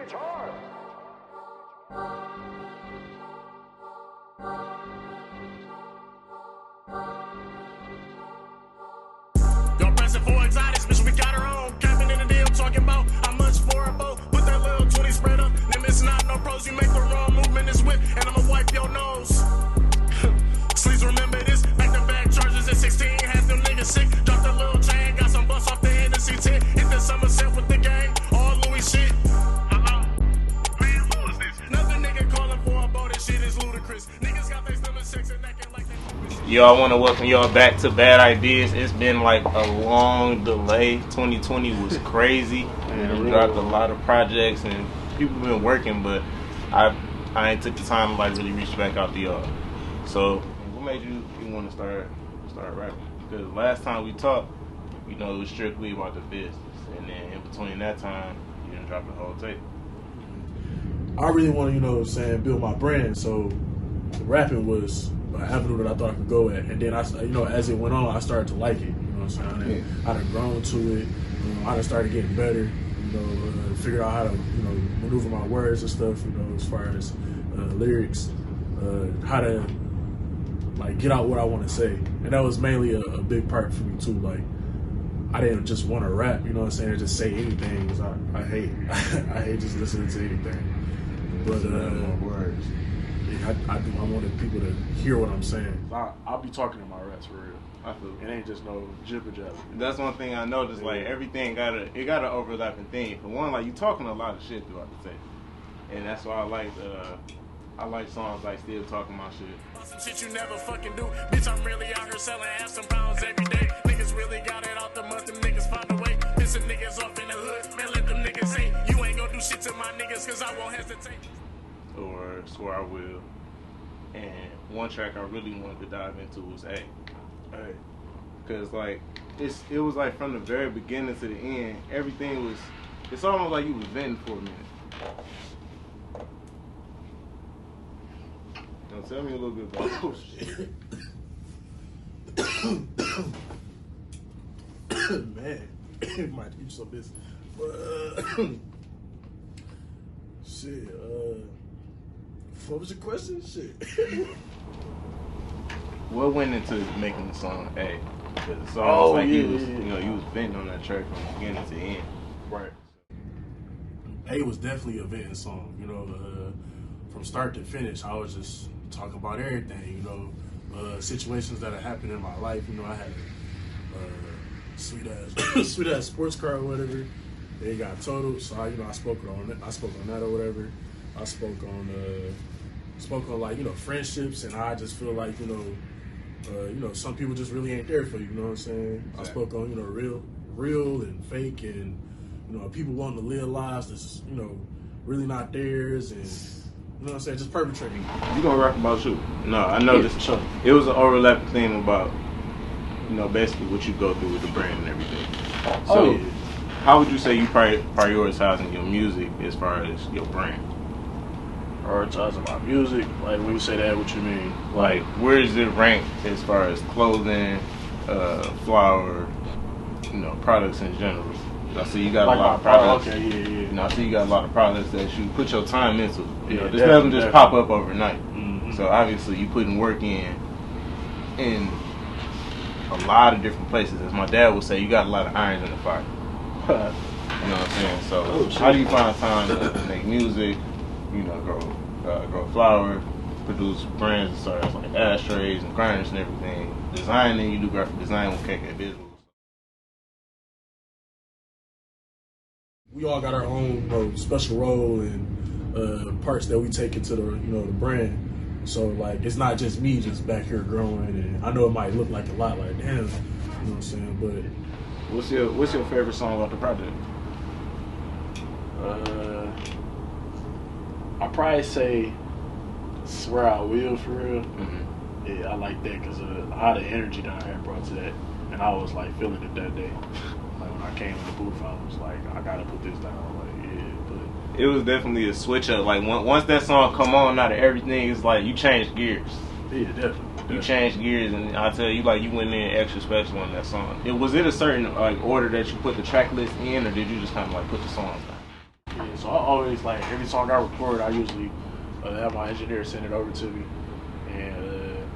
bitch hard. Y'all pressing for exotics, bitch, we got her on. Capping in the deal, talking about how much for a boat. Put that little 20 spread up, then it's not no pros. You make the wrong movement, it's whip, and I'ma wipe your nose. Please remember this, back to back charges at 16, had them niggas sick. Dropped a little chain, got some bust off the Hennessy 10. Hit the Somerset with the gang, all Louis shit. Man, who is this? Another nigga calling for a boat, this shit is ludicrous. Niggas got their stomach sex and acting like they. Yo, I want to welcome y'all back to Bad Ideas. It's been like a long delay. 2020 was crazy. We dropped a lot of projects and people been working, but I ain't took the time to like really reach back out to y'all. So, what made you want to start rapping? Because last time we talked, you know, it was strictly about the business, and then in between that time, you didn't drop the whole tape. I really want to, you know what I'm saying, build my brand. So rapping was an avenue that I thought I could go at. And then, as it went on, I started to like it. You know what I'm saying? I done grown to it. I done started getting better. Figured out how to, maneuver my words and stuff, as far as lyrics, how to, get out what I want to say. And that was mainly a big part for me, too. Like, I didn't just want to rap, you know what I'm saying, just say anything. 'Cause I hate I hate just listening to anything. But words. I wanted people to hear what I'm saying. I'll be talking in my raps for real. I feel It ain't just no jibber jabber. That's one thing I noticed. Like everything got an overlapping theme. For one, like you talking a lot of shit throughout the tape, and that's why I like songs like Still Talking My Shit. Some shit you never fucking do. Bitch, I'm really out here selling half some pounds every day. Niggas really got it out the month, them niggas find a way. Pissing niggas off in the hood, man, let them niggas say, you ain't gonna do shit to my niggas, cause I won't hesitate. Or Swear I Will. And one track I really wanted to dive into was A. Because like it was like from the very beginning to the end, everything was. It's almost like you was venting for a minute. Now tell me a little bit about that. Oh shit. Man, might eat some business. Shit. What was your question? Shit. What went into making the song A? Because the song was like you was venting on that track from beginning to end. Right. A was definitely a venting song. From start to finish, I was just talking about everything. Situations that had happened in my life. I had a sweet ass sports car or whatever. It got totaled, so I spoke on that or whatever. I spoke on friendships, and I just feel like some people just really ain't there for you. You know what I'm saying? Exactly. I spoke on real and fake, and people wanting to live lives that's really not theirs, and you know what I'm saying, just perpetrating. You gonna rap about you? No, I know this. Sure. It was an overlapping theme about basically what you go through with the brand and everything. So, how would you say you prioritizing your music as far as your brand? Prioritizing my music, like when you say that, what you mean? Like, where is it ranked as far as clothing, flower, products in general? I see you got a lot of products. Okay, yeah. I see you got a lot of products that you put your time into. This definitely, doesn't just pop up overnight. Mm-hmm. So obviously you putting work in a lot of different places. As my dad would say, you got a lot of irons in the fire. You know what I'm saying? So how do you find time to make music? Grow flower, produce brands as far as like ashtrays and grinders and everything. Designing, you do graphic design with KK Visuals. We all got our own special role and parts that we take into the the brand. So like it's not just me just back here growing, and I know it might look like a lot, like damn, you know what I'm saying. But what's your favorite song off the project? I'd probably say Swear I Will, for real. Mm-hmm. Yeah, I like that because all the energy that I had brought to that, and I was like feeling it that day. Like when I came in the booth, I was like, I gotta put this down. Like, but it was definitely a switch up. Like once that song come on, now that everything is like you changed gears. Yeah, definitely. You changed gears, and I tell you, like you went in extra special on that song. Was it a certain like order that you put the track list in, or did you just kind of like put the songs down? Yeah, so I always like every song I record, I usually have my engineer send it over to me, and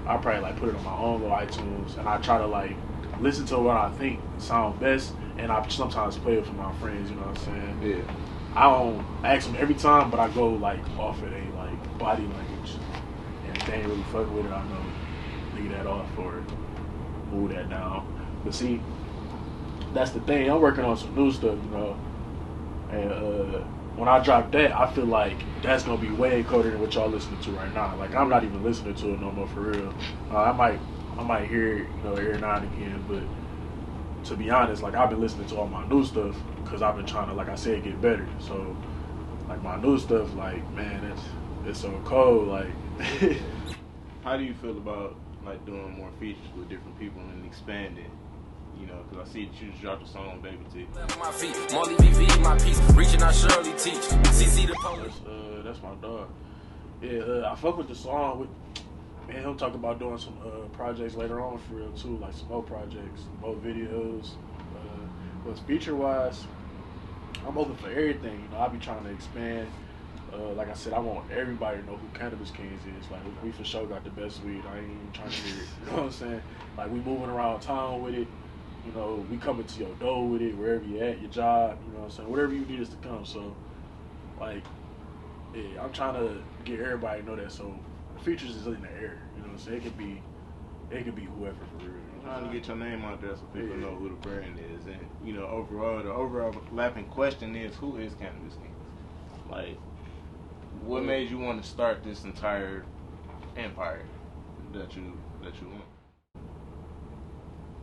I probably like put it on my own little iTunes, and I try to like listen to what I think sounds best, and I sometimes play it for my friends. You know what I'm saying? Yeah. I don't ask them every time, but I go like off of a like body language, and if they ain't really fucking with it, I know leave that off or move that down. But see, that's the thing. I'm working on some new stuff, you know, and when I drop that, I feel like that's gonna be way colder than what y'all listening to right now. Like I'm not even listening to it no more for real. I might hear it, you know, every now and again, but to be honest, like I've been listening to all my new stuff because I've been trying to, like I said, get better. So like my new stuff, like man, it's so cold. Like, How do you feel about like doing more features with different people and expanding? You know, because I see that you just dropped a song on Baby T. My feet, Molly VV, my piece, reaching out Shirley teach. CC the police. That's my dog. Yeah, I fuck with the song. Man, he'll talk about doing some projects later on for real too, like some more projects, more videos. But feature wise, I'm open for everything. You know, I be trying to expand. Like I said, I want everybody to know who Kannibus Kings is. Like we for sure got the best weed. I ain't even trying to hear it. You know what I'm saying? Like we moving around town with it. You know, we coming to your door with it, wherever you at, your job, you know what I'm saying? Whatever you need us to come. So, like, yeah, I'm trying to get everybody to know that. So, features is in the air, you know what I'm saying? It could be whoever for real. You know? Trying to get your name out there so people know who the brand is. And, you know, overall, the overlapping question is, who is Kannibus Kings? Like, what made you want to start this entire empire that you want?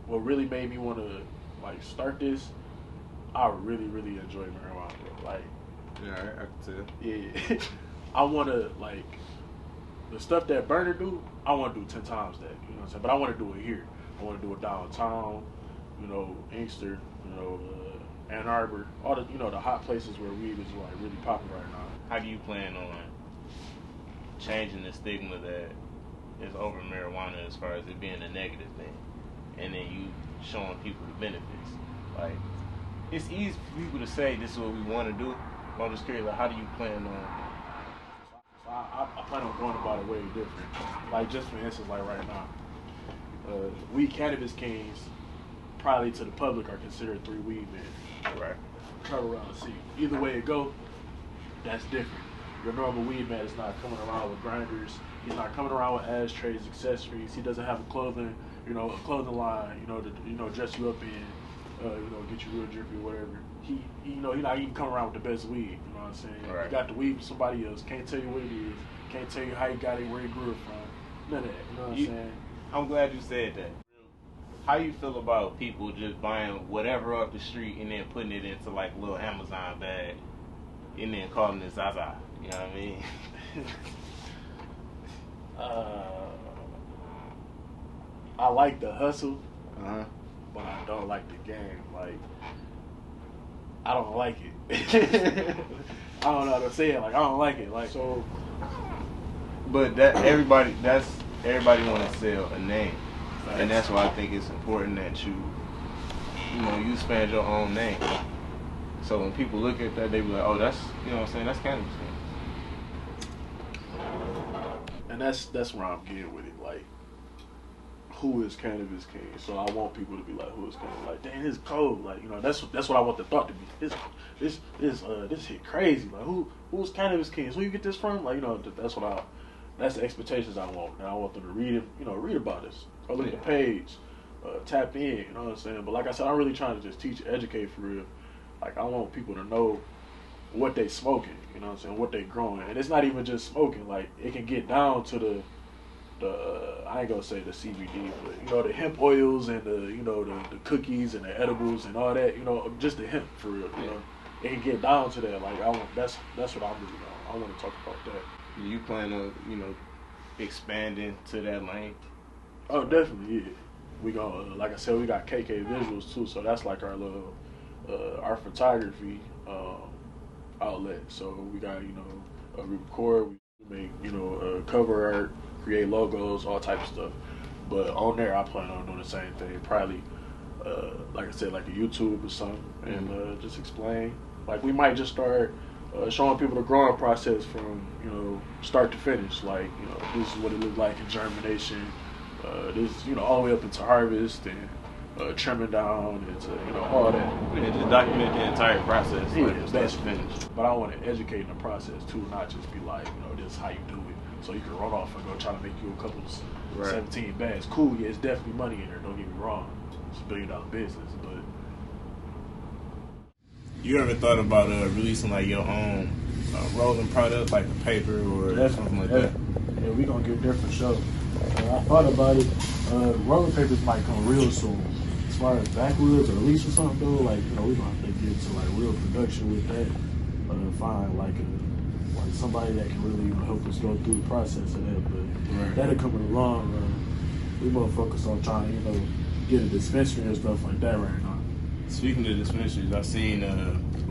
What really made me want to like start this, I really enjoy marijuana, bro. Like, Yeah, I can tell. yeah, I want to like the stuff that Burner do. I want to do 10 times that. You know what I'm saying? But I want to do it here. I want to do it downtown. You know, Inkster. You know, Ann Arbor. All the the hot places where weed is like really popping right now. How do you plan on changing the stigma that is over marijuana as far as it being a negative thing? And then you showing people the benefits. Like, it's easy for people to say this is what we want to do. But I'm just curious, like, how do you plan on? So I plan on going about it way different. Like, just for instance, like right now, we Kannibus Kings, probably to the public, are considered 3 weed men. Right. Travel around the city. Either way it go, that's different. Your normal weed man is not coming around with grinders. He's not coming around with ashtrays, accessories. He doesn't have a clothing line, to dress you up in, get you real drippy or whatever. He not even coming around with the best weed. You know what I'm saying? Right. He got the weed from somebody else. Can't tell you what it is. Can't tell you how he got it, where he grew it from. None of that. You know what I'm saying? I'm glad you said that. How you feel about people just buying whatever off the street and then putting it into like a little Amazon bag and then calling it Zaza? You know what I mean? I like the hustle, Uh-huh. but I don't like the game. Like, I don't like it. I don't know how to say it. Like, I don't like it. Like, so. But everybody want to sell a name, and that's why I think it's important that you expand your own name. So when people look at that, they be like, oh, that's that's Kannibus Kings. And that's where I'm getting with it. Like, who is Kannibus King? So I want people to be like, who is Kannibus? Like, dang, this is cold. Like, that's what I want the thought to be. This hit crazy. Like, who's Kannibus Kings? Where you get this from? Like, that's the expectations I want. And I want them to read about this. Or look at the page, tap in. You know what I'm saying? But like I said, I'm really trying to just teach, educate for real. Like, I want people to know what they smoking. You know what I'm saying? What they growing. And it's not even just smoking. Like, it can get down to the I ain't gonna say the CBD, but the hemp oils and the cookies and the edibles and all that. Just the hemp for real. You know, it can get down to that. Like, that's what I'm really on. I want to talk about that. You plan on expanding to that lane? Oh, definitely, yeah. We gonna like I said, we got KK Visuals too, so that's like our little our photography outlet. So we got we record, we make cover art, create logos, all types of stuff. But on there, I plan on doing the same thing. Probably, like I said, like a YouTube or something, and just explain. Like, we might just start showing people the growing process from start to finish. Like this is what it looked like in germination. This all the way up into harvest and trimming down into all that. Yeah, just document the entire process. Yeah, like, start to finish. But I want to educate in the process too, not just be like this is how you do it. So you can run off and go try to make you a couple of 17 bags. Cool, yeah, it's definitely money in there. Don't get me wrong. It's $1 billion business, but you ever thought about releasing like your own rolling product, like a paper or something like that? Yeah, we gonna get there for sure. I thought about it. Rolling papers might come real soon. As far as backwoods or release or something though, like we gonna have to get into like real production with that. Find like somebody that can really help us go through the process of that. But that'll come in the long run. We more focus on trying to get a dispensary and stuff like that right now. Speaking of dispensaries, I seen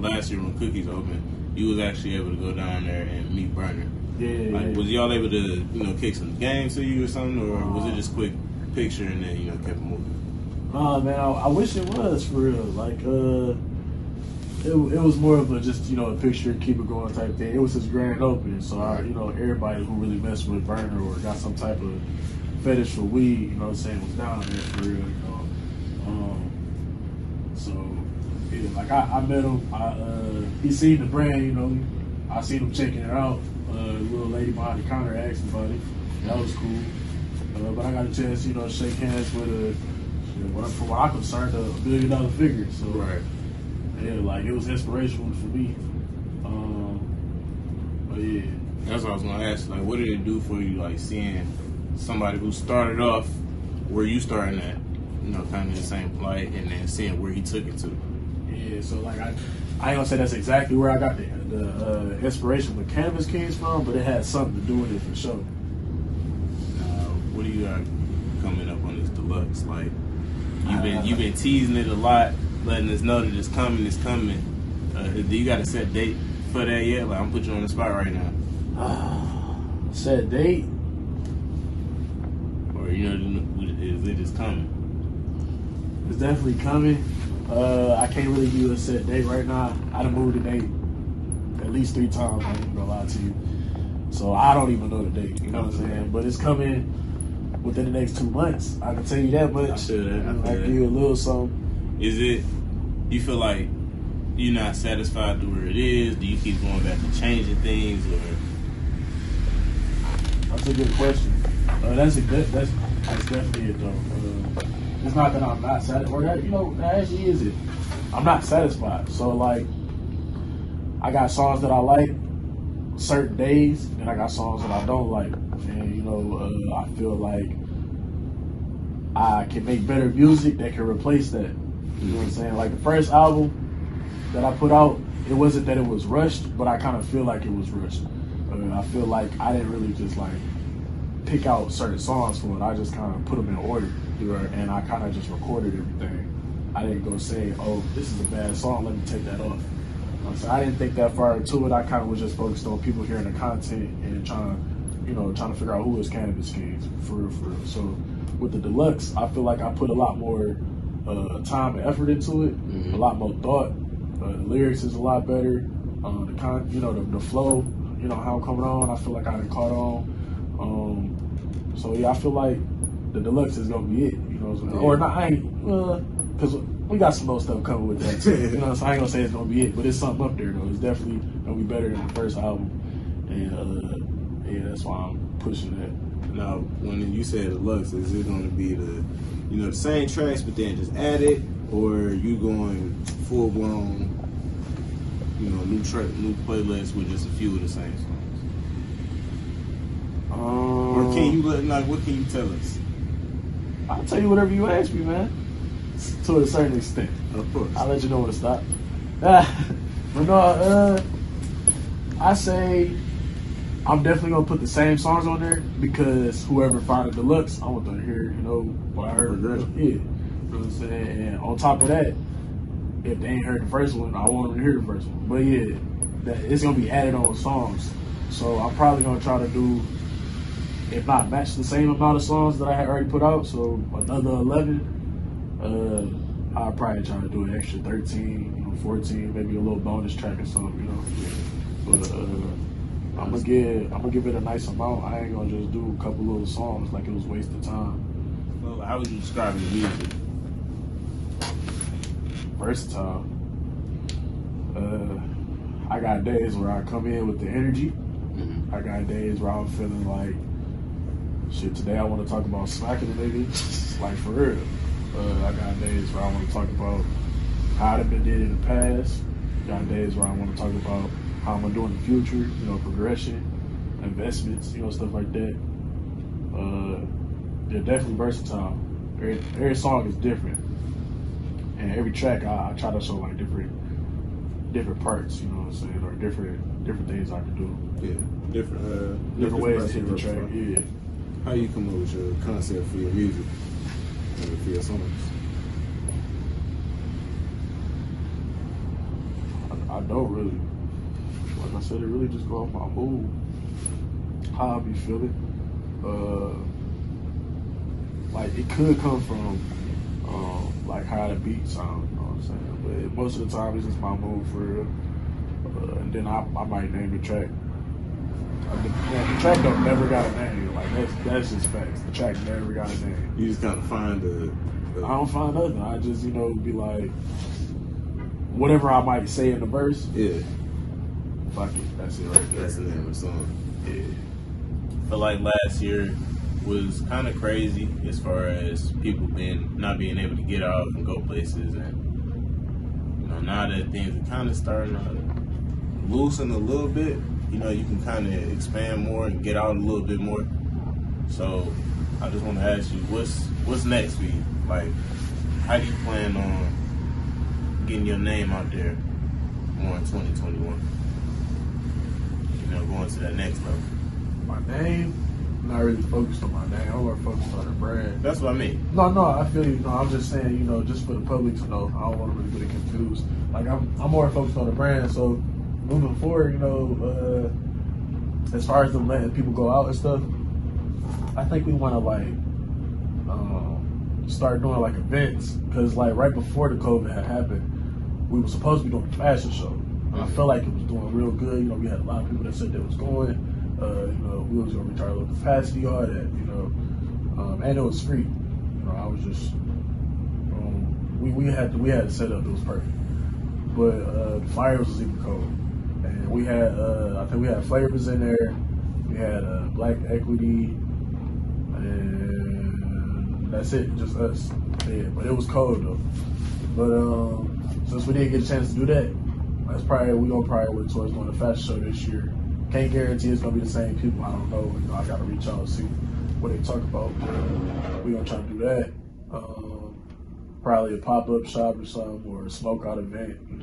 last year when Cookies opened, you was actually able to go down there and meet Burner. Yeah. Like, was y'all able to kick some games to you or something, or was it just quick picture and then kept moving? Man, I wish it was for real. Like it was more of a just a picture, keep it going type thing. It was his grand opening, so everybody who really messed with Burner or got some type of fetish for weed, was down there for real. So yeah, like I met him. He seen the brand. I seen him checking it out. Little lady behind the counter asked about it. That was cool. But I got a chance, shake hands with from what I'm concerned, $1 billion figure. So yeah, like it was inspirational for me. But yeah, that's what I was gonna ask. Like, what did it do for you? Like seeing somebody who started off where you starting at, kind of the same plight, and then seeing where he took it to. Yeah, so like I ain't gonna say that's exactly where I got the inspiration with Kannibus Kings from, but it had something to do with it for sure. What do you got coming up on this deluxe? Like you've been teasing it a lot, letting us know that it's coming. Do you got a set date for that yet? Like I'm putting you on the spot right now. Set date? Or is it just coming? It's definitely coming. I can't really give you a set date right now. I done moved the date at least 3 times. I ain't even gonna lie to you. So I don't even know the date. You know what I'm saying? But it's coming within the next 2 months. I can tell you that much. I feel that. I give you a little something. Is it? You feel like you're not satisfied with where it is? Do you keep going back and changing things, or? That's a good question. That's definitely it though. It's not that I'm not satisfied, or that actually is it. I'm not satisfied. So like, I got songs that I like certain days, and I got songs that I don't like, and I feel like I can make better music that can replace that. You know what I'm saying? Like the first album that I put out, it wasn't that it was rushed, but I kind of feel like it was rushed. I feel like I didn't really just like pick out certain songs for it. I just kind of put them in order, and I kind of just recorded everything. I didn't go say, "Oh, this is a bad song. Let me take that off." So I didn't think that far into it. I kind of was just focused on people hearing the content and trying to figure out who is Kannibus Kings for real. So with the deluxe, I feel like I put a lot more time and effort into it, a lot more thought. The lyrics is a lot better. The flow, how I'm coming on. I feel like I done caught on. So yeah, I feel like the deluxe is gonna be it. Or not? I ain't because we got some more stuff coming with that too. So I ain't gonna say it's gonna be it, but it's something up there though. It's definitely gonna be better than the first album, and yeah, that's why I'm pushing that. Now, when you say deluxe, is it gonna be the same tracks but then just add it, or you going full blown, new playlist with just a few of the same songs? Or can you what can you tell us? I'll tell you whatever you ask me, man. To a certain extent. Of course. I'll let you know when to stop. But no, I say I'm definitely gonna put the same songs on there because whoever find the deluxe, I want them to hear, what I heard. Yeah. You know what I'm saying? And on top of that, if they ain't heard the first one, I want them to hear the first one. But yeah, it's gonna be added on songs. So I'm probably gonna try to do, if not match the same amount of songs that I had already put out, so another 11, I'll probably try to do an extra 13, 14, maybe a little bonus track or something, But I'm gonna give it a nice amount. I ain't gonna just do a couple little songs like it was wasted time. So how would you describe your music? Versatile. I got days where I come in with the energy. I got days where I'm feeling like, shit, today I want to talk about smacking a nigga, like for real. I got days where I want to talk about how I've been did in the past. Got days where I want to talk about how I'm gonna do in the future, you know, progression, investments, you know, stuff like that. They're definitely versatile. Every song is different, and every track I try to show like different parts, you know what I'm saying, or different things I can do. Yeah, different ways to hit the track. Yeah. How you come up with your concept for your music and for your songs? I don't really. Like I said, it really just go off my mood, how I be feeling. Like it could come from like how the beat sound, you know what I'm saying? But most of the time it's just my mood for real. And then I might name the track. The track never got a name. Like that's just facts. The track never got a name. You just kind of find I don't find nothing. I just, you know, be like, whatever I might say in the verse. Yeah. Fuck it. That's it right there. That's the name of the song. Yeah. I feel like last year was kind of crazy as far as people not being able to get out and go places, and you know, now that things are kind of starting to loosen a little bit, you know, you can kind of expand more and get out a little bit more. So I just want to ask you, what's next for you? Like, how do you plan on getting your name out there more in 2021? You know, going to that next level. My name, I'm not really focused on my name. I'm more focused on the brand. That's what I mean. No, I feel you. No, I'm just saying, you know, just for the public to know. I don't want to really get it confused. Like I'm more focused on the brand. So moving forward, you know, as far as them letting people go out and stuff, I think we want to like start doing like events, because like right before the COVID had happened, we were supposed to be doing a fashion show. And I felt like it was doing real good. You know, we had a lot of people that said they was going. You know, we was gonna reach our little capacity, all that. You know, and it was free. You know, I was just we had to set up. It was perfect, but the flyers was even cold, and we had I think we had flavors in there. We had Black Equity, and that's it, just us. Yeah, but it was cold though. But since we didn't get a chance to do that, we gonna probably work towards doing a fashion show this year. Can't guarantee it's gonna be the same people. I don't know. You know, I gotta reach out and see what they talk about. We gonna try to do that. Probably a pop-up shop or something, or a smoke out event. You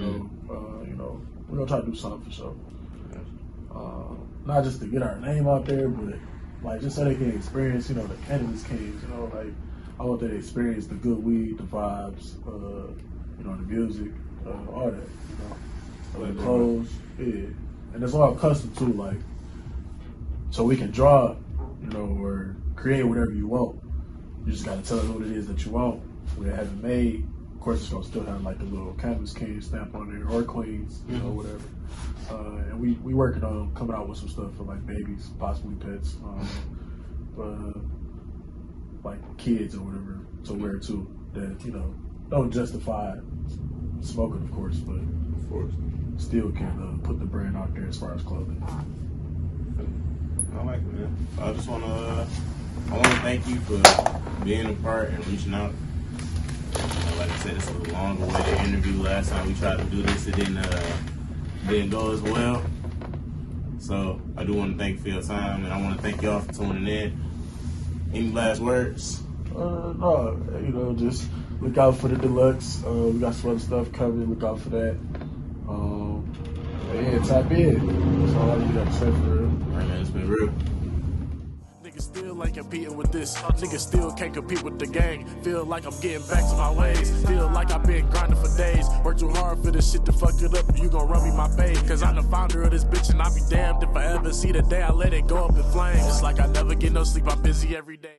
know, we're gonna try to do something for sure. Not just to get our name out there, but like just so they can experience, you know, the Kannibus Kings. You know, like I want them to experience the good weed, the vibes, you know, the music, all that. You know, the clothes, yeah. And it's all custom too, like, so we can draw, you know, or create whatever you want. You just gotta tell us what it is that you want. We have it made. Of course, it's gonna still have like the little Kannibus Kings stamp on there, or Queens, you know, whatever. And we working on coming out with some stuff for like babies, possibly pets, like kids or whatever to wear too. That, you know, don't justify smoking, of course, but Of course. still can put the brand out there as far as clothing. I like it, man. I just want to thank you for being a part and reaching out. Like I said, it's a longer way to interview. Last time we tried to do this, it didn't go as well. So I do want to thank you for your time, and I want to thank y'all for tuning in. Any last words? No, you know, just look out for the deluxe. We got some other stuff coming. Look out for that. Yeah, tap in. That's all I really got to say for real. All right, man, it's been real. Niggas still ain't competing with this. Niggas still can't compete with the gang. Feel like I'm getting back to my ways. Feel like I've been grinding for days. Work too hard for this shit to fuck it up. You gon' run me my pay. Cause I'm the founder of this bitch, and I'll be damned if I ever see the day I let it go up in flames. It's like I never get no sleep. I'm busy every day.